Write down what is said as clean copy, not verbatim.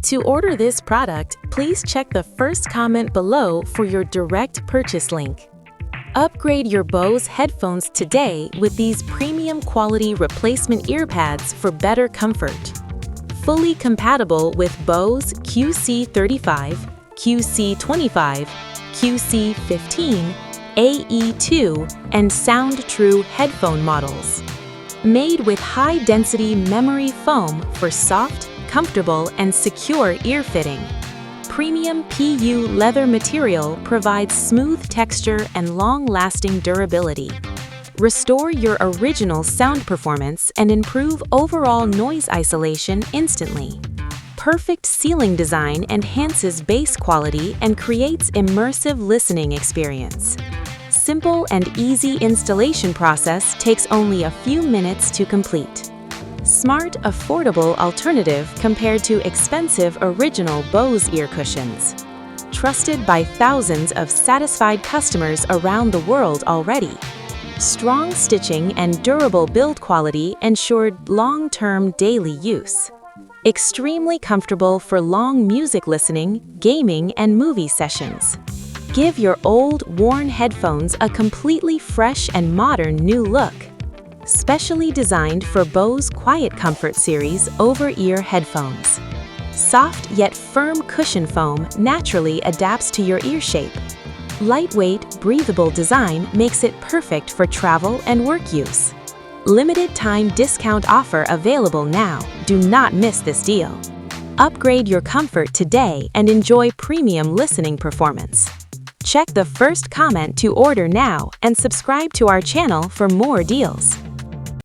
To order this product, please check the first comment below for your direct purchase link. Upgrade your Bose headphones today with these premium quality replacement earpads for better comfort. Fully compatible with Bose QC35, QC25, QC15, AE2, and SoundTrue headphone models. Made with high-density memory foam for soft, comfortable, and secure ear fitting. Premium PU leather material provides smooth texture and long-lasting durability. Restore your original sound performance and improve overall noise isolation instantly. Perfect ceiling design enhances bass quality and creates immersive listening experience. Simple and easy installation process takes only a few minutes to complete. Smart, affordable alternative compared to expensive original Bose ear cushions. Trusted by thousands of satisfied customers around the world already. Strong stitching and durable build quality ensured long-term daily use. Extremely comfortable for long music listening, gaming, and movie sessions. Give your old, worn headphones a completely fresh and modern new look. Specially designed for Bose QuietComfort series over-ear headphones. Soft yet firm cushion foam naturally adapts to your ear shape. Lightweight, breathable design makes it perfect for travel and work use. Limited time discount offer available now. Do not miss this deal. Upgrade your comfort today and enjoy premium listening performance. Check the first comment to order now and subscribe to our channel for more deals.